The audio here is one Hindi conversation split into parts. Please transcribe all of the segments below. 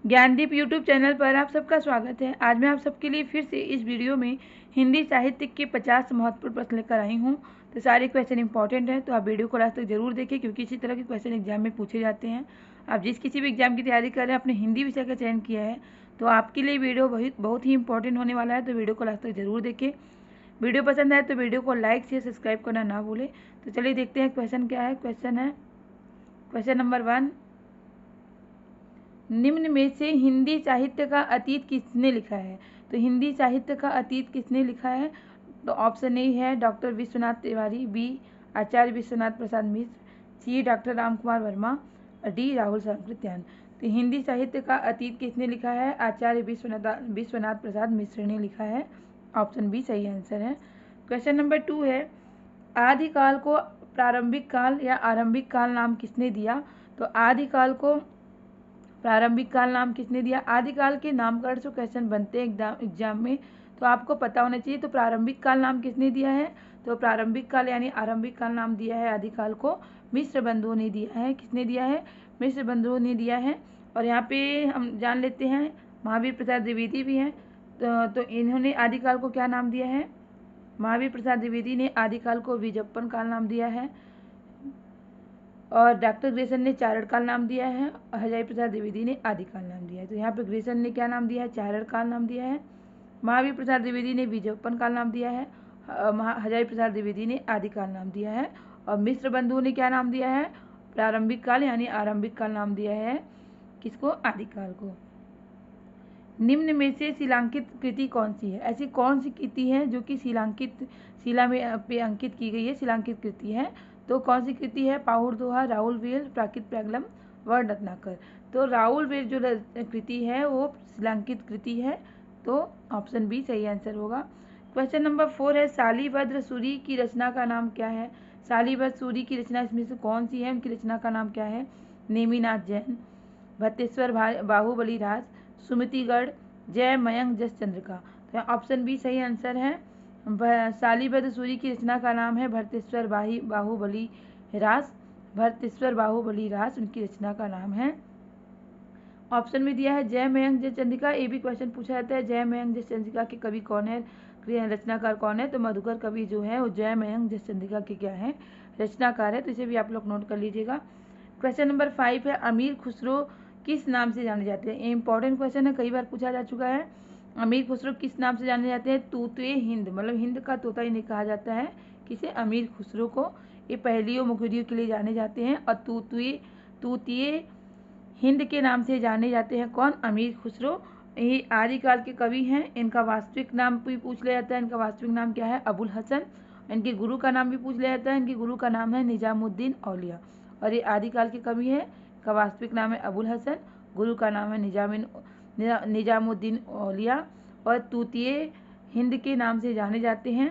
ज्ञानदीप यूट्यूब चैनल पर आप सबका स्वागत है। आज मैं आप सबके लिए फिर से इस वीडियो में हिंदी साहित्य के 50 महत्वपूर्ण प्रश्न लेकर आई हूँ। तो सारे क्वेश्चन इंपॉर्टेंट हैं, तो आप वीडियो को लास्ट तक जरूर देखें, क्योंकि इसी तरह के क्वेश्चन एग्जाम में पूछे जाते हैं। आप जिस किसी भी एग्जाम की तैयारी कर रहे हैं, अपने हिंदी विषय का चयन किया है, तो आपके लिए वीडियो बहुत ही इंपॉर्टेंट होने वाला है। तो वीडियो को लास्ट तक जरूर देखें। वीडियो पसंद आए तो वीडियो को लाइक शेयर सब्सक्राइब करना ना भूलें। तो चलिए देखते हैं क्वेश्चन क्या है। क्वेश्चन नंबर 1, निम्न में से हिंदी साहित्य का अतीत किसने लिखा है? तो हिंदी साहित्य का अतीत किसने लिखा है? तो ऑप्शन ए है डॉक्टर विश्वनाथ तिवारी, बी आचार्य विश्वनाथ प्रसाद मिश्र, सी डॉक्टर राम कुमार वर्मा, डी राहुल सांकृत्यायन। तो हिंदी साहित्य का अतीत किसने लिखा है? आचार्य विश्वनाथ प्रसाद मिश्र ने लिखा है। ऑप्शन बी सही आंसर है। क्वेश्चन नंबर 2 है, आदिकाल को प्रारंभिक काल या आरंभिक काल नाम किसने दिया? तो आदिकाल को प्रारंभिक काल नाम किसने दिया? आदिकाल के नामकरण से क्वेश्चन बनते हैं एग्जाम में, तो आपको पता होना चाहिए। तो प्रारंभिक काल नाम किसने दिया है? तो प्रारंभिक काल यानी आरंभिक काल नाम दिया है आदिकाल को मिश्र बंधुओं ने दिया है। किसने दिया है? मिश्र बंधुओं ने दिया है। और यहाँ पे हम जान लेते हैं महावीर प्रसाद द्विवेदी भी हैं। तो इन्होंने आदिकाल को क्या नाम दिया है? महावीर प्रसाद द्विवेदी ने आदिकाल को विजयप्पन काल नाम दिया है, और डॉक्टर ग्रेसन ने चारण काल नाम दिया है, और हजारी प्रसाद द्विवेदी ने आदिकाल नाम दिया है। तो यहाँ पे ग्रेसन ने क्या नाम दिया है? चारण काल नाम दिया है। महावीर प्रसाद द्विवेदी ने विजयोत्पन्न काल नाम दिया है, हजारी प्रसाद द्विवेदी ने आदिकाल नाम दिया है, और मिश्र बंधुओं ने क्या नाम दिया है? प्रारंभिक काल यानी आरंभिक काल नाम दिया है। किसको? आदिकाल को। निम्न में से शिलांकित कृति कौन सी है? ऐसी कौन सी कृति है जो कि शिला में पे अंकित की गई है, शिलांकित कृति है? तो कौन सी कृति है? पाहुर दोहा, राहुल वेल, प्राकृत प्रगलम, वर्ण रत्नाकर। तो राहुल वेल जो कृति है वो शिलांकित कृति है। तो ऑप्शन बी सही आंसर होगा। क्वेश्चन नंबर 4 है, शालिभद्र सूरी की रचना का नाम क्या है? शालिभद्र सूरी की रचना इसमें से कौन सी है? उनकी रचना का नाम क्या है? नेमिनाथ जैन, भट्टेश्वर बाहुबली राज, सुमतिगढ़, जय मयंक जस चंद्रिका। तो ऑप्शन बी सही आंसर है। शालिभद्र सूरी की रचना का नाम है भट्टेश्वर बाहुबली राज। भट्टेश्वर बाहुबली राज उनकी रचना का नाम है। ऑप्शन में दिया है जय मयंक जस चंद्रिका। ये भी क्वेश्चन पूछा जाता है, जय मयंक जस चंद्रिका के कवि कौन है, रचनाकार कौन है? तो मधुकर कवि जो है वो जय मयंक जस चंद्रिका के क्या है? रचनाकार है। तो इसे भी आप लोग नोट कर लीजिएगा। क्वेश्चन नंबर 5 है, अमीर खुसरो किस नाम से जाने जाते हैं? ये इंपॉर्टेंट क्वेश्चन है, कई बार पूछा जा चुका है। अमीर खुसरो किस नाम से जाने जाते हैं? तूतवे हिंद, मतलब हिंद का तोता इन्हें कहा जाता है। किसे? अमीर खुसरो को। ये पहेलियों मुखबिरों के लिए जाने जाते हैं, और तूतिए हिंद के नाम से जाने जाते हैं। कौन? अमीर खुसरो। ये आदिकाल के कवि हैं। इनका वास्तविक नाम भी पूछ लिया जाता है। इनका वास्तविक नाम क्या है? अबुल हसन। इनके गुरु का नाम भी पूछ लिया जाता है। इनके गुरु का नाम है निजामुद्दीन औलिया। और ये आदिकाल के कवि है। इनका वास्तविक नाम है अबुल हसन, गुरु का नाम है निजामुद्दीन औलिया, और तूतिए हिंद के नाम से जाने जाते हैं,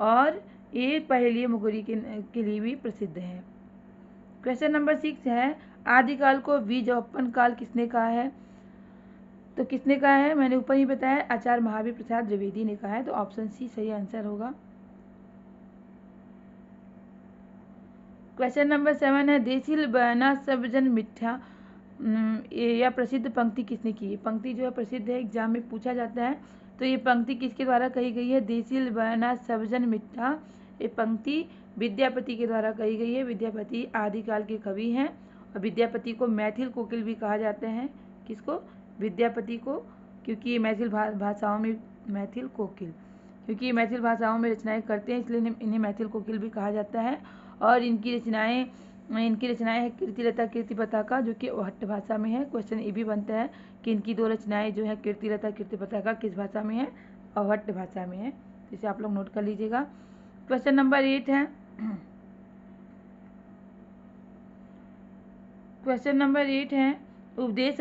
और ये पहेलियों मुखबिरी के लिए भी प्रसिद्ध है। क्वेश्चन नंबर 6 है, आदिकाल को विजयोत्पन्न काल किसने कहा है? तो किसने कहा है? मैंने ऊपर ही बताया, आचार्य महावीर प्रसाद द्विवेदी ने कहा है। तो ऑप्शन सी सही आंसर होगा। क्वेश्चन नंबर 7 है, देसिल बयाना सब जन मिठा, यह प्रसिद्ध पंक्ति किसने की? पंक्ति जो है प्रसिद्ध है, एग्जाम में पूछा जाता है। तो ये पंक्ति किसके द्वारा कही गई है? देसिल बयाना सब जन मिठा, ये पंक्ति विद्यापति के द्वारा कही गई है। विद्यापति आदिकाल के कवि हैं, और विद्यापति को मैथिल कोकिल भी कहा जाता है। किसको? विद्यापति को, क्योंकि ये मैथिल भाषाओं में मैथिल कोकिल, क्योंकि ये मैथिल भाषाओं में रचनाएं करते हैं, इसलिए इन्हें मैथिल कोकिल भी कहा जाता है। और इनकी रचनाएं है कीर्तिलता कीर्तिपताका, जो कि अवहट्ट भाषा में है। क्वेश्चन ये भी बनता है कि इनकी दो रचनाएं जो है कीर्तिलता कीर्तिपताका किस भाषा में है? अवहट्ट भाषा में है। इसे आप लोग नोट कर लीजिएगा। क्वेश्चन नंबर 8 है, क्वेश्चन नंबर 8 है, उपदेश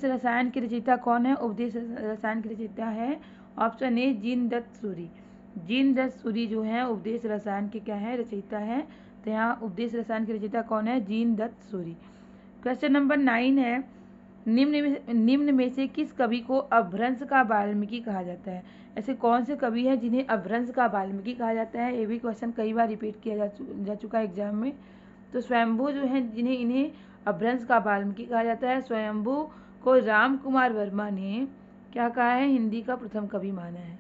रसायन की रचयिता कौन है? उपदेश रसायन की रचयिता है ऑप्शन ए जीनदत्त सूरी। जीनदत्त सूरी जो है उपदेश रसायन के क्या है? रचयिता है। तो यहाँ उपदेश रसायन की रचयिता कौन है? जीनदत्त सूरी। क्वेश्चन नंबर 9 है, निम्न में से किस कवि को अपभ्रंश का वाल्मीकि कहा जाता है? ऐसे कौन से कवि हैं जिन्हें अपभ्रंश का वाल्मीकि कहा जाता है? ये भी क्वेश्चन कई बार रिपीट किया जा चुका है एग्जाम में। तो स्वयंभू जो है इन्हें अभ्रंश का वाल्मीकि कहा जाता है। स्वयंभू को राम कुमार वर्मा ने क्या कहा है, हिंदी का प्रथम कवि माना है।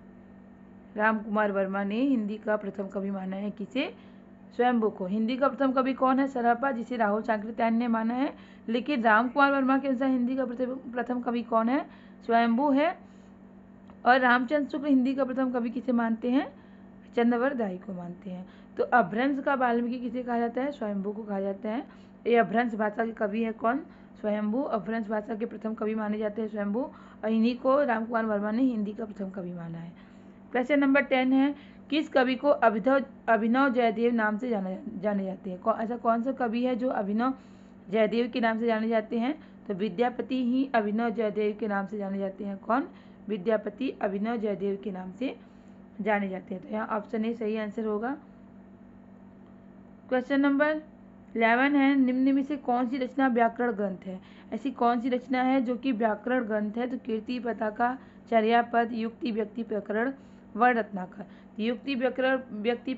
राम कुमार वर्मा ने हिंदी का प्रथम कवि माना है। किसे? स्वयंभू को। हिंदी का प्रथम कवि कौन है? सरहप्पा, जिसे राहुल सांकृत्यायन ने माना है। लेकिन राम कुमार वर्मा के अनुसार हिंदी का प्रथम कवि कौन है? स्वयंभू है। और रामचंद्र शुक्ल हिंदी का प्रथम कवि किसे मानते हैं? चंद्रवरदाई को मानते हैं। तो अभ्रंश का वाल्मीकि किसे कहा जाता है? स्वयंभू को कहा जाता है। ये अभ्रंश भाषा के कवि है कौन? स्वयंभू। अभ्रंश भाषा के प्रथम कवि माने जाते हैं स्वयंभू, और इन्हीं को राम कुमार वर्मा ने हिंदी का प्रथम कवि माना है। क्वेश्चन नंबर 10 है, किस कवि को अभिनव जयदेव नाम से जाने जाते हैं? ऐसा कौन सा कवि है जो अभिनव जयदेव के नाम से जाने जाते हैं? तो विद्यापति ही अभिनव जयदेव के नाम से जाने जाते हैं। कौन? विद्यापति अभिनव जयदेव के नाम से जाने जाते हैं। तो यहाँ ऑप्शन ए सही आंसर होगा। क्वेश्चन नंबर 11 है, निम्न में से कौन सी रचना व्याकरण ग्रंथ है? ऐसी कौन सी रचना है जो कि व्याकरण ग्रंथ है? तो कीर्ति पताका, चर्यापद, युक्ति व्यक्ति प्रकरण, वर्ण रत्नाकर। युक्ति व्यक्ति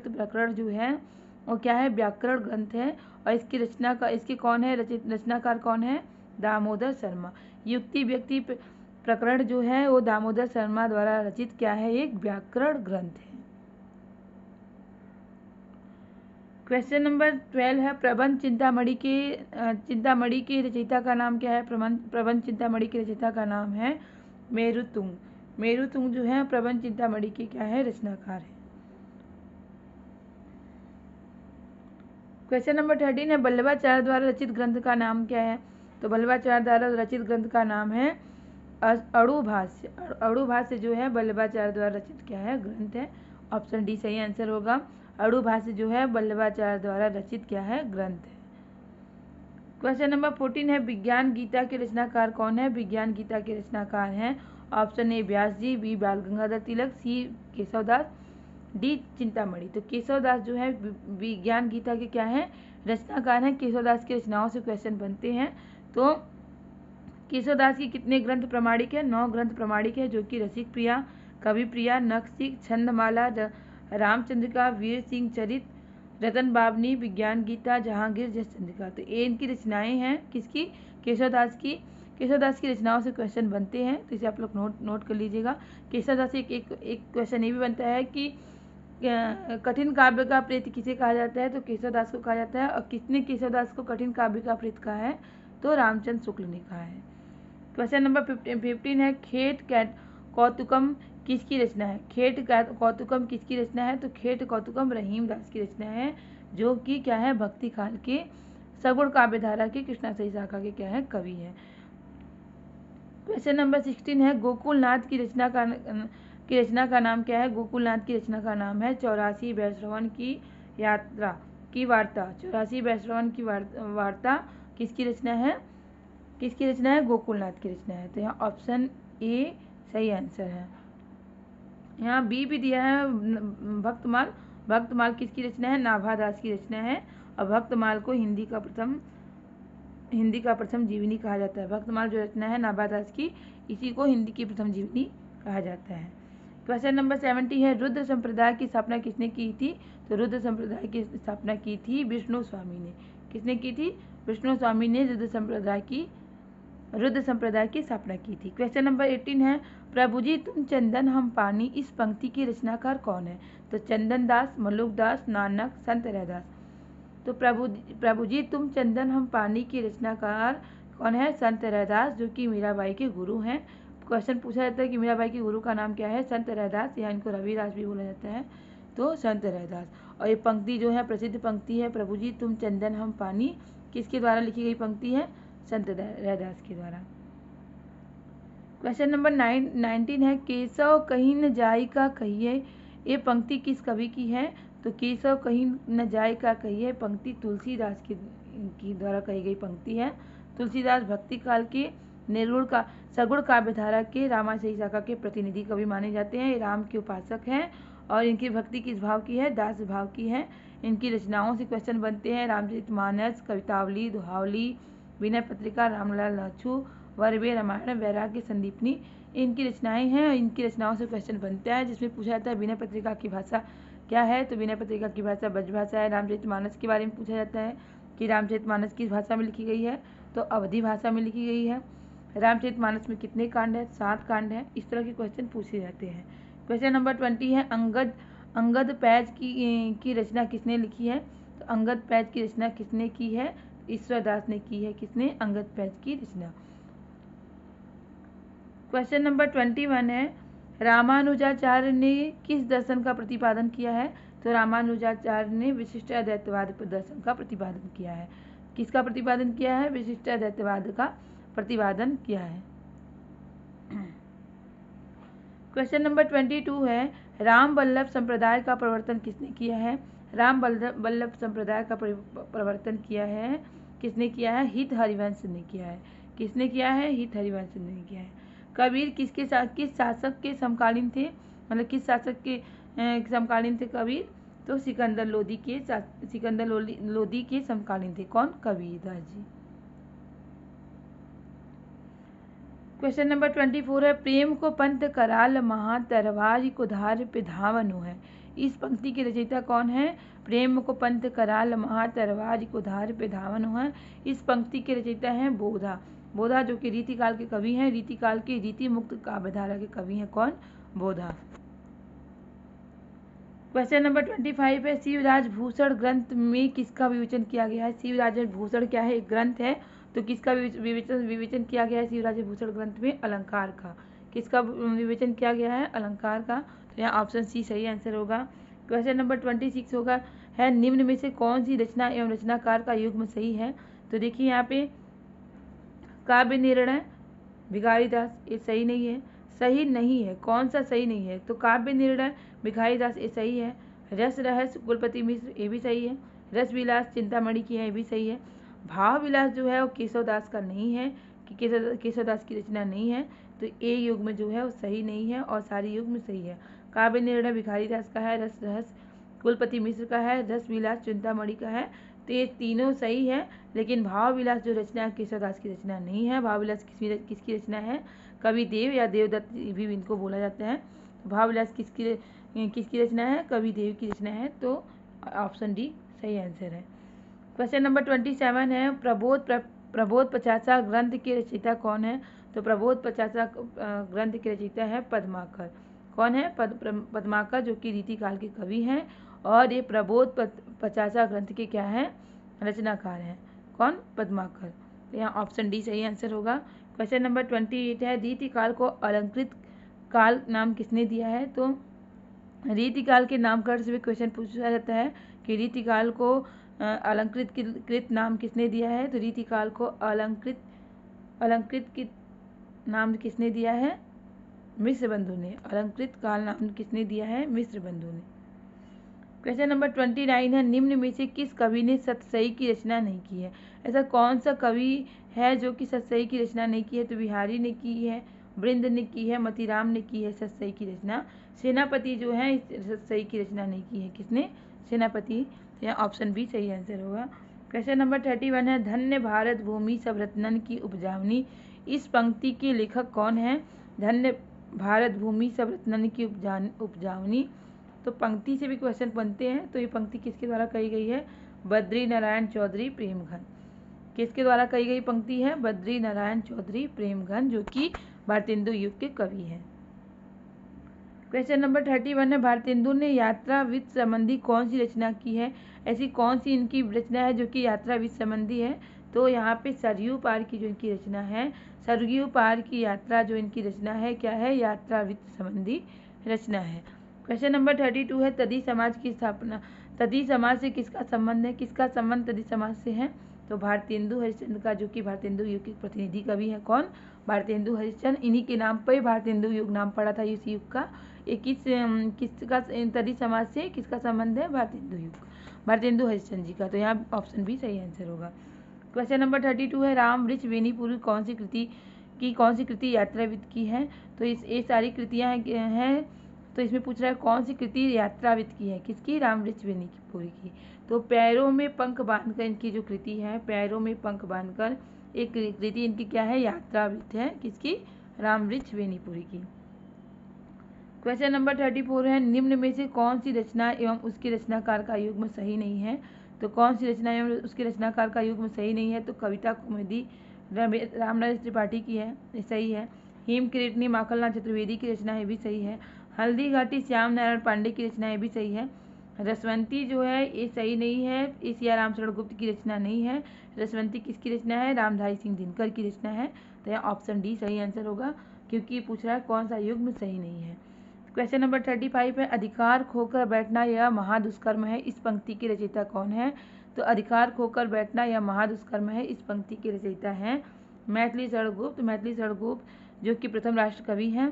प्रकरण जो है वो क्या है? व्याकरण ग्रंथ है। और इसकी इसके कौन है रचनाकार कौन है? दामोदर शर्मा। युक्ति व्यक्ति प्रकरण जो है वो दामोदर शर्मा द्वारा रचित क्या है? एक व्याकरण ग्रंथ है। क्वेश्चन नंबर 12 है, प्रबंध चिंतामणि के रचयिता का नाम क्या है? प्रबंध चिंतामणि के रचयिता का नाम है मेरुतुंग। मेरुतुंग जो है प्रबंध चिंतामणि के क्या है? रचनाकार है। क्वेश्चन नंबर 13 है, वल्लभाचार्य द्वारा रचित ग्रंथ का नाम क्या है? तो वल्लभाचार्य द्वारा रचित ग्रंथ का नाम है अणुभाष्य। अणुभाष्य जो है वल्लभाचार्य द्वारा रचित क्या है? ग्रंथ है। ऑप्शन डी सही आंसर होगा। अणुभाष्य जो है वल्लभाचार्य द्वारा रचित क्या है? ग्रंथ है। क्वेश्चन नंबर 14 है, विज्ञान गीता के रचनाकार कौन है? विज्ञान गीता के रचनाकार हैं option A Vyas ji, B बाल गंगाधर तिलक, सी केशवदास, डी चिंतामणि। तो केशवदास जो है विज्ञान गीता के क्या है? रचनाकार हैं। केशवदास की रचनाओं से क्वेश्चन बनते हैं। तो केशवदास की कितने ग्रंथ प्रमाणिक है? 9 ग्रंथ प्रमाणिक है, जो कि रसिक प्रिया, कवि प्रिया, नखशिख, छंदमाला, रामचंद्रिका, वीर सिंह चरित, रतन बावनी, विज्ञान गीता, जहांगीर, जस चंद्रिका। तो ये इनकी रचनाएं हैं। किसकी? केशवदास की। केशवदास की रचनाओं से क्वेश्चन बनते हैं, तो इसे आप लोग नोट कर लीजिएगा। केशवदास से एक क्वेश्चन ये भी बनता है कि कठिन काव्य का प्रेत किसे कहा जाता है? तो केशवदास को कहा जाता है। और किसने केशवदास को कठिन काव्य का प्रेत कहा है? तो रामचंद्र शुक्ल ने कहा है। क्वेश्चन नंबर 15 है, खेट कौतुकम किसकी रचना है? खेट कौतुकम किसकी रचना है? तो खेट कौतुकम रहीम दास की रचना है, जो कि क्या है? भक्ति काल के सगुण काव्य धारा के कृष्णाश्रयी शाखा के क्या है? कवि है। क्वेश्चन नंबर 16 है, गोकुलनाथ की रचना का नाम क्या है? गोकुलनाथ की रचना का नाम है 84 वैश्रवण की यात्रा की वार्ता। 84 वैश्रवण की वार्ता किसकी रचना है? किसकी रचना है? गोकुलनाथ की रचना है। तो यहाँ ऑप्शन ए सही आंसर है। यहाँ बी भी दिया है, भक्तमाल। भक्तमाल किसकी रचना है? नाभादास की रचना है। और भक्तमाल को हिंदी का प्रथम जीवनी कहा जाता है। भक्तमाल जो रचना है नाभादास की, इसी को हिंदी की प्रथम जीवनी कहा जाता है। क्वेश्चन नंबर 70 है, रुद्र संप्रदाय की स्थापना किसने की थी? तो रुद्र संप्रदाय की स्थापना की थी विष्णु स्वामी ने। किसने की थी? विष्णु स्वामी ने रुद्र संप्रदाय की स्थापना की थी। क्वेश्चन नंबर 18 है, प्रभु जी तुम चंदन हम पानी, इस पंक्ति के रचनाकार कौन है? तो चंदन दास, मलुक दास, नानक, संत रैदास। तो प्रभु जी तुम चंदन हम पानी के रचनाकार कौन है? संत रैदास, जो कि मीराबाई के गुरु हैं। क्वेश्चन पूछा जाता है कि मीराबाई के गुरु का नाम क्या है? संत रैदास, या इनको रविदास भी बोला जाता है। तो संत रैदास। और ये पंक्ति जो है प्रसिद्ध पंक्ति है, प्रभु जी तुम चंदन हम पानी, किसके द्वारा लिखी गई पंक्ति है? संत रैदास के द्वारा। क्वेश्चन नंबर 19 है, केशव कहीं न जाई का कहिए, ये पंक्ति किस कवि की है? तो केशव कहीं न जाए का कहिए पंक्ति तुलसीदास की द्वारा कही गई पंक्ति है। तुलसीदास भक्ति काल के निर्गुण का सगुण काव्यधारा के रामाश्रयी शाखा के प्रतिनिधि कवि माने जाते हैं। राम के उपासक हैं और इनकी भक्ति किस भाव की है? दास भाव की है। इनकी रचनाओं से क्वेश्चन बनते हैं, रामचरितमानस, कवितावली, दोहावली, विनय पत्रिका, रामलाल लाछू, वरवे, रामायण, वैराग्य, संदीपनी, इनकी रचनाएं हैं। और इनकी रचनाओं से क्वेश्चन बनता है, जिसमें पूछा जाता है विनय पत्रिका की भाषा क्या है? तो विनय पत्रिका की भाषा ब्रज भाषा है। रामचरितमानस के बारे में पूछा जाता है कि रामचरितमानस किस भाषा में लिखी गई है, तो अवधी भाषा में लिखी गई है। रामचरितमानस में कितने कांड हैं, 7 कांड हैं। इस तरह के क्वेश्चन पूछे जाते हैं। क्वेश्चन नंबर 20 है अंगद पैज की रचना किसने लिखी है, तो अंगद पैज की रचना किसने की है, ईश्वर दास ने की है। किसने, अंगद पैज की रचना। क्वेश्चन नंबर 21 है रामानुजाचार्य ने किस दर्शन का प्रतिपादन किया है, तो रामानुजाचार्य ने विशिष्ट अद्वैतवाद दर्शन का प्रतिपादन किया है। किसका प्रतिपादन किया है, विशिष्ट अद्वैतवाद का प्रतिपादन किया है। क्वेश्चन नंबर 22 है राम वल्लभ संप्रदाय का प्रवर्तन किसने किया है, राम वल्लभ संप्रदाय का प्रवर्तन किया है किसने किया है, हित हरिवंश ने किया है। किसने किया है, हित हरिवंश ने किया है। कबीर किस शासक के समकालीन थे, मतलब किस शासक के समकालीन थे कबीर, तो सिकंदर लोदी के समकालीन थे। कौन, कबीरदास जी। क्वेश्चन नंबर 24 है प्रेम को पंथ कराल महा तरवारी को धार पे धावनु है। इस पंक्ति के रचयिता कौन है, प्रेम को पंथ कराल महा तरवारी को धार पे धावनु है। इस पंक्ति के रचयिता हैं बोधा जो कि रीतिकाल के कवि हैं, रीतिकाल के रीति मुक्त काव्यधारा के कवि हैं। कौन, बोधा। क्वेश्चन नंबर 25 है शिवराज भूषण ग्रंथ में किसका विवेचन किया गया है। शिवराज भूषण क्या है, एक ग्रंथ है, तो किसका विवेचन किया गया है शिवराज भूषण ग्रंथ में, अलंकार का। किसका विवेचन किया गया है, अलंकार का। तो यहाँ ऑप्शन सी सही आंसर होगा। क्वेश्चन नंबर 26 होगा है निम्न में से कौन सी रचना एवं रचनाकार का युग्म सही है। तो देखिए यहाँ पे काव्य निर्णय भिखारी दास, ये सही नहीं है। सही नहीं है, कौन सा सही नहीं है, तो काव्य निर्णय भिखारी दास ये सही है। रस रहस्य कुलपति मिश्र, ये भी सही है। रस विलास चिंतामणि की है, ये भी सही है। भाव विलास जो है वो केशव दास का नहीं है, कि केशव दास की रचना नहीं है, तो ए युग्म जो है वो सही नहीं है और सारी युग्म सही है। काव्य निर्णय भिखारी दास का है, रस रहस्य कुलपति मिश्र का है, रस विलास चिंतामणि का है, तो ये तीनों सही है। लेकिन भाव विलास जो रचना है केशव दास की रचना नहीं है। भाव विलास किसकी रचना है, कवि देव या देवदत्त भी इनको बोला जाता है। भाव विलास किसकी रचना है, कवि देव की रचना है। तो ऑप्शन डी सही आंसर है। क्वेश्चन नंबर 27 है प्रबोध 50 ग्रंथ के रचयिता कौन है, तो प्रबोध 50 ग्रंथ के रचयिता है पद्माकर। कौन है, पद्माकर जो कि रीतिकाल के कवि हैं और ये प्रबोध 50 ग्रंथ के क्या हैं, रचनाकार हैं। कौन, पद्माकर। तो यहाँ ऑप्शन डी सही आंसर होगा। क्वेश्चन नंबर 28 है रीतिकाल को अलंकृत काल नाम किसने दिया है, तो रीतिकाल के नामकरण से भी क्वेश्चन पूछा जाता है कि रीतिकाल को अलंकृत नाम किसने दिया है, तो रीतिकाल को अलंकृत नाम किसने दिया है, मिश्र बंधु ने। अलंकृत काल नाम किसने दिया है, मिश्र बंधु ने। क्वेश्चन नंबर 29 है निम्न में से किस कवि ने सतसई की रचना नहीं की है। ऐसा कौन सा कवि है जो कि सतसई की रचना नहीं की है, तो बिहारी ने की है, वृंद ने की है, मतीराम ने की है सतसई की रचना। सेनापति जो है सतसई की रचना नहीं की है। किसने, सेनापति। यहाँ ऑप्शन बी सही आंसर होगा। क्वेश्चन नंबर 31 है धन्य भारत भूमि सब रत्नन की उपजावनी। इस पंक्ति के लेखक कौन है, धन्य भारत भूमि सब रत्नन की उपजावनी। तो पंक्ति से भी क्वेश्चन बनते हैं। तो ये पंक्ति किसके द्वारा कही गई है, बद्री नारायण चौधरी प्रेमघन। किसके द्वारा कही गई पंक्ति है, बद्री नारायण चौधरी प्रेमघन जो कि भारतेंदु युग के कवि हैं। क्वेश्चन नंबर 31 है भारतेंदु ने यात्रा वित्त संबंधी कौन सी रचना की है। ऐसी कौन सी इनकी रचना है जो कि यात्रा वित्त संबंधी है, तो यहाँ पे सरयू पार की जो इनकी रचना है, सरयू पार की यात्रा जो इनकी रचना है क्या है, यात्रा वित्त संबंधी रचना है। क्वेश्चन नंबर 32 है तदी समाज की स्थापना। तदी समाज से किसका संबंध है, किसका संबंध तदी समाज से है, तो भारतेंदु हरिश्चंद्र का जो कि भारतेंदु युग के प्रतिनिधि कवि है। कौन, भारतेंदु हरिश्चंद्र। इन्हीं के नाम पर भारतेंदु युग नाम पड़ा था इस युग का। ये किसका तदी समाज से किसका संबंध है, भारतेंदु हरिश्चंद्र जी का। तो यहाँ ऑप्शन बी सही आंसर होगा। क्वेश्चन नंबर 32 है राम वृक्ष बेनीपुरी कौन सी कृति यात्रा वित्त की है, तो ये सारी कृतियाँ हैं। तो इसमें पूछ रहा है कौन सी कृति यात्रा वित्त की है, किसकी, राम वृक्ष बेनीपुरी की। तो पैरों में पंख बांधकर इनकी जो कृति है, पैरों में पंख बांधकर एक कृति इनकी क्या है, यात्रा वित्त है। किसकी, राम वृक्ष बेनीपुरी की। क्वेश्चन नंबर 34 है निम्न में से कौन सी रचना एवं उसके रचनाकार का युग्म सही नहीं है, तो कौन सी रचना एवं उसके रचनाकार का युग्म सही नहीं है? तो कविता कुमुदी रामराज त्रिपाठी की है, ये सही है। हिम किरीटनी माखनलाल चतुर्वेदी की रचना है, भी सही है। हल्दी घाटी श्याम नारायण पांडे की रचना है, भी सही है। रसवंती जो है ये सही नहीं है, ये सियाराम शरण गुप्त की रचना नहीं है। रसवंती किसकी रचना है? रामधारी सिंह दिनकर की रचना है। तो यहाँ ऑप्शन डी सही आंसर होगा, क्योंकि पूछ रहा है कौन सा युग्म सही नहीं है। क्वेश्चन नंबर 35 है, अधिकार खोकर बैठना यह महादुष्कर्म है, इस पंक्ति के रचयिता कौन है? तो अधिकार खोकर बैठना यह महादुष्कर्म है, इस पंक्ति के रचयिता हैं मैथिली शरण गुप्त। मैथिली शरण गुप्त जो कि प्रथम राष्ट्र कवि हैं,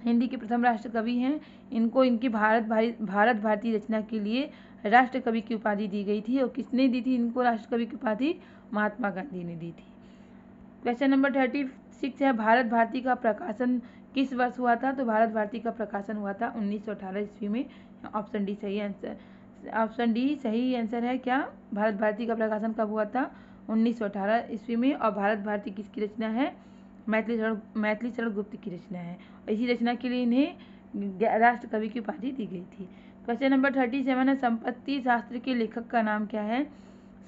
हिंदी के प्रथम राष्ट्र कवि हैं। इनको इनकी भारत भारती रचना के लिए राष्ट्र कवि की उपाधि दी गई थी। और किसने दी थी इनको राष्ट्र कवि की उपाधि? महात्मा गांधी ने दी थी। क्वेश्चन नंबर 36 है, भारत भारती का प्रकाशन किस वर्ष हुआ था? तो भारत भारती का प्रकाशन हुआ था 1918 ईस्वी में। ऑप्शन डी सही आंसर, ऑप्शन डी सही आंसर है। क्या भारत भारती का प्रकाशन कब हुआ था? 1918 ईस्वी में। और भारत भारती किसकी रचना है? मैथिली शरण गुप्त की रचना है। इसी रचना के लिए इन्हें राष्ट्र कवि की उपाधि दी गई थी। क्वेश्चन नंबर 37 है, संपत्ति शास्त्र के लेखक का नाम क्या है?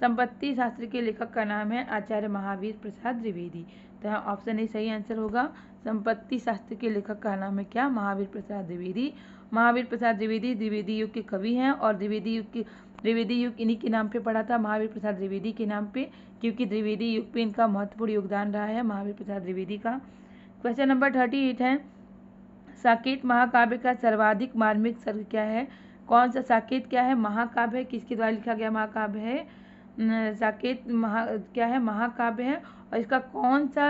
संपत्ति शास्त्र के लेखक का नाम है आचार्य महावीर प्रसाद द्विवेदी। तो यहाँ ऑप्शन ए सही आंसर होगा। संपत्ति शास्त्र के लेखक का नाम है क्या? महावीर प्रसाद द्विवेदी। महावीर प्रसाद द्विवेदी द्विवेदी युग के कवि हैं, और द्विवेदी युग इन्हीं के नाम पे पड़ा था, महावीर प्रसाद द्विवेदी के नाम पे, क्योंकि द्विवेदी युग पे इनका महत्वपूर्ण योगदान रहा है महावीर प्रसाद द्विवेदी का। क्वेश्चन नंबर 38 है, साकेत महाकाव्य का सर्वाधिक मार्मिक सर्ग क्या है? कौन सा साकेत क्या है? महाकाव्य है। किसके द्वारा लिखा गया महाकाव्य है? साकेत क्या है? महाकाव्य है। और इसका कौन सा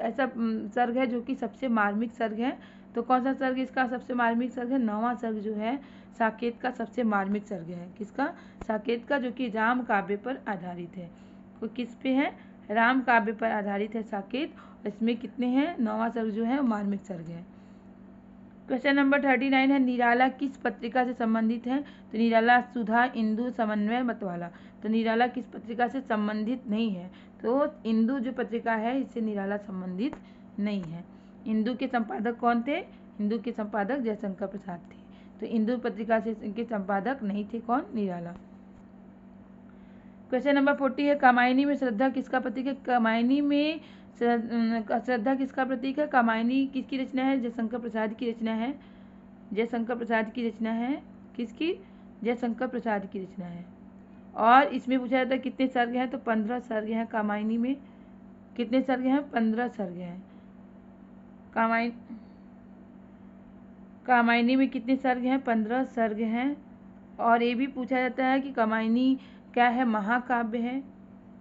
ऐसा सर्ग है जो कि सबसे मार्मिक सर्ग है? तो कौन सा सर्ग इसका सबसे मार्मिक सर्ग है? 9वां सर्ग जो है साकेत का सबसे मार्मिक सर्ग है। किसका? साकेत का, जो कि राम काव्य पर आधारित है। तो किस पे है? राम काव्य पर आधारित है साकेत। इसमें कितने हैं? 9वां सर्ग जो है मार्मिक सर्ग है। क्वेश्चन नंबर 39 है, निराला किस पत्रिका से संबंधित है? तो निराला सुधा, इंदु, समन्वय, मतवाला। तो निराला किस पत्रिका से संबंधित नहीं है? तो इंदु जो पत्रिका है इससे निराला संबंधित नहीं है। इंदु के संपादक कौन थे? इंदु के संपादक जयशंकर प्रसाद थे। तो इंदु पत्रिका से इनके संपादक नहीं थे कौन? निराला। क्वेश्चन नंबर 40 है, कामायनी में श्रद्धा किसका प्रतीक है? कामायनी में श्रद्धा किसका प्रतीक है? कामायनी किसकी रचना है? जयशंकर प्रसाद की रचना है। जयशंकर प्रसाद की रचना है। किसकी? जयशंकर प्रसाद की रचना है। और इसमें पूछा जाता है कितने सर्ग हैं? तो 15 सर्ग हैं कामायनी में। कितने सर्ग हैं? 15 सर्ग हैं कामायनी में। कितने सर्ग हैं? 15 सर्ग हैं। और ये भी पूछा जाता है कि कामायनी क्या है? महाकाव्य है।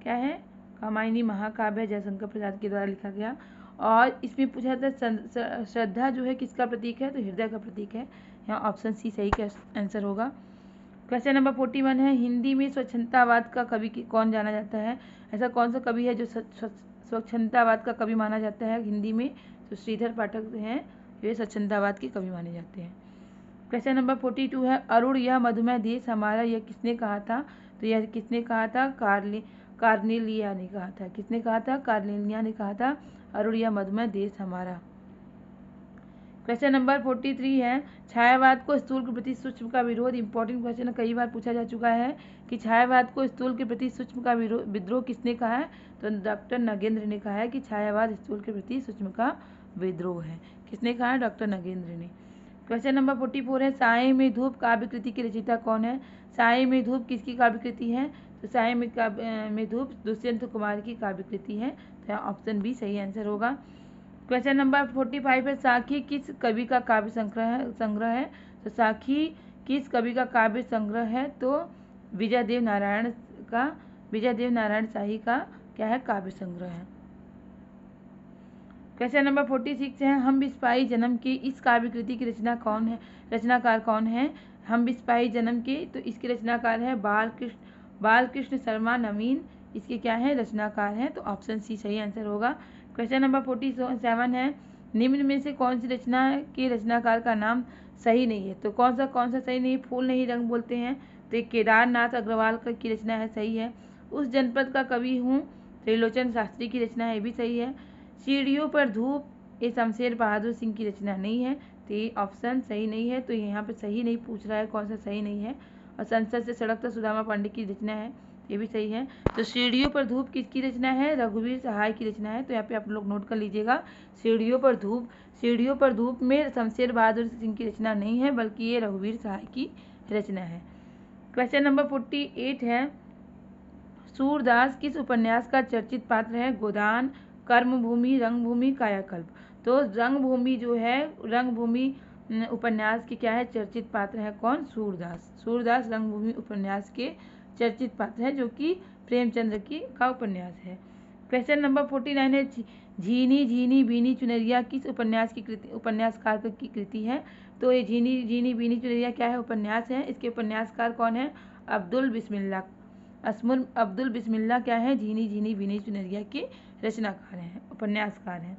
क्या है? कामायनी महाकाव्य है, जयशंकर प्रसाद के द्वारा लिखा गया। और इसमें पूछा जाता है श्रद्धा जो है किसका प्रतीक है? तो हृदय का प्रतीक है। यहाँ ऑप्शन सी सही का आंसर होगा। क्वेश्चन नंबर 41 है, हिंदी में स्वच्छंदतावाद का कवि कौन जाना जाता है? ऐसा कौन सा कवि है जो स्वच्छंदतावाद का कवि माना जाता है हिंदी में? तो श्रीधर पाठक हैं, वे स्वच्छंदतावाद के कवि माने जाते हैं। क्वेश्चन नंबर 42 है, अरुण यह मधुमेह देश हमारा, यह किसने कहा था? तो यह किसने कहा था? कार्नेलिया ने कहा था। किसने कहा था? कार्नेलिया ने कहा था, अरुण यह मधुमेह देश हमारा। क्वेश्चन नंबर 43 है, छायावाद को स्थूल के प्रति सूक्ष्म का विरोध। इंपॉर्टेंट क्वेश्चन कई बार पूछा जा चुका है कि छायावाद को स्थूल के प्रति सूक्ष्म का विद्रोह किसने कहा है? तो डॉक्टर नगेंद्र ने कहा है कि छायावाद स्थूल के प्रति सूक्ष्म का विद्रोह है। किसने कहा है? डॉक्टर नगेंद्र ने। क्वेश्चन नंबर 44 है, साये में धूप काव्य कृति की रचयिता कौन है? साये में धूप किसकी काव्य कृति है? तो साये में धूप दुष्यंत कुमार की काव्य कृति है। तो ऑप्शन बी सही आंसर होगा। क्वेश्चन नंबर 45 है, साखी किस कवि का काव्य संग्रह है? तो साखी किस कवि का काव्य संग्रह है? तो विजय देव नारायण शाही का क्या है? काव्य संग्रह है। क्वेश्चन नंबर 46 है, हम बिस्पाही जन्म के इस काव्य कृति की रचनाकार कौन है? हम बिस्पाही जन्म के, तो इसके रचनाकार है बालकृष्ण शर्मा नवीन। इसके क्या है? रचनाकार हैं। तो ऑप्शन सी सही आंसर होगा। क्वेश्चन नंबर 47 है, निम्न में से कौन सी रचना के रचनाकार का नाम सही नहीं है? तो कौन सा सही नहीं? फूल नहीं रंग बोलते हैं, तो एक केदारनाथ अग्रवाल की रचना है, सही है। उस जनपद का कवि हूँ, त्रिलोचन शास्त्री की रचना है, भी सही है। सीढ़ियों पर धूप, ये शमशेर बहादुर सिंह की रचना नहीं है, तो ये ऑप्शन सही नहीं है। तो यहाँ पे सही नहीं पूछ रहा है, कौन सा सही नहीं है? और संसद से सड़क तक सुदामा पांडे की रचना है, ये भी सही है। तो सीढ़ियों पर धूप किसकी रचना है? रघुवीर सहाय की रचना है। तो यहाँ पे आप लोग नोट कर लीजिएगा, सीढ़ियों पर धूप में शमशेर बहादुर सिंह की रचना नहीं है, बल्कि ये रघुवीर सहाय की रचना है। क्वेश्चन नंबर 48 है, सूरदास किस उपन्यास का चर्चित पात्र है? गोदान, कर्मभूमि, रंगभूमि, कायाकल्प। तो रंगभूमि जो है, रंगभूमि उपन्यास के क्या है? चर्चित पात्र है कौन? सूरदास। सूरदास रंगभूमि उपन्यास के चर्चित पात्र है, जो कि प्रेमचंद्र का उपन्यास है। क्वेश्चन नंबर 49 है, झीनी झीनी बीनी चुनरिया किस उपन्यासकार की कृति है? तो ये झीनी झीनी बीनी चुनरिया क्या है? उपन्यास है। इसके उपन्यासकार कौन है? अब्दुल बिस्मिल्लाह क्या है? झीनी झीनी बीनी चुनरिया के रचनाकार हैं, उपन्यासकार हैं।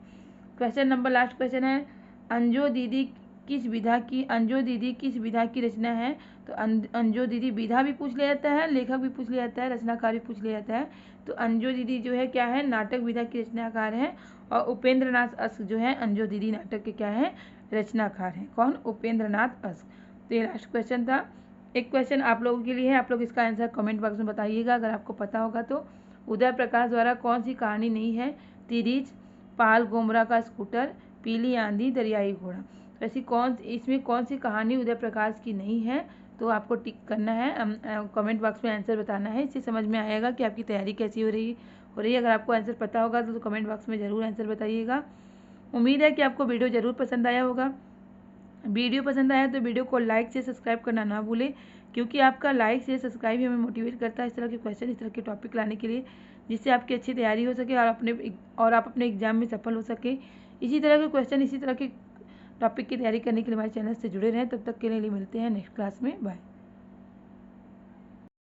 क्वेश्चन नंबर लास्ट क्वेश्चन है, अंजो दीदी किस विधा की रचना है? तो अंजो दीदी विधा भी पूछ लिया जाता है, लेखक भी पूछ लिया जाता है, रचनाकार भी पूछ लिया जाता है। तो अंजो दीदी जो है क्या है? नाटक विधा की रचनाकार है। और उपेंद्र नाथ अस्क जो है अंजो दीदी नाटक के क्या है? रचनाकार हैं। कौन? उपेंद्र नाथ अस्क। तो ये लास्ट क्वेश्चन था। एक क्वेश्चन आप लोगों के लिए है, आप लोग इसका आंसर कमेंट बॉक्स में बताइएगा अगर आपको पता होगा तो। उदय प्रकाश द्वारा कौन सी कहानी नहीं है? तिरिच, पाल गोमरा का स्कूटर, पीली आंधी, दरियाई घोड़ा। ऐसी इसमें कौन सी कहानी उदय प्रकाश की नहीं है? तो आपको टिक करना है, कमेंट बॉक्स में आंसर बताना है। इससे समझ में आएगा कि आपकी तैयारी कैसी हो रही है। अगर आपको आंसर पता होगा तो कमेंट बॉक्स में ज़रूर आंसर बताइएगा। उम्मीद है कि आपको वीडियो ज़रूर पसंद आया होगा। वीडियो पसंद आया तो वीडियो को लाइक से सब्सक्राइब करना ना भूलें, क्योंकि आपका लाइक से सब्सक्राइब ही हमें मोटिवेट करता है इस तरह के क्वेश्चन, इस तरह के टॉपिक लाने के लिए, जिससे आपकी अच्छी तैयारी हो सके और आप अपने एग्जाम में सफल हो सके। इसी तरह के क्वेश्चन, इसी तरह के टॉपिक की तैयारी करने के लिए हमारे चैनल से जुड़े रहें। तब तक के लिए मिलते हैं नेक्स्ट क्लास में। बाय।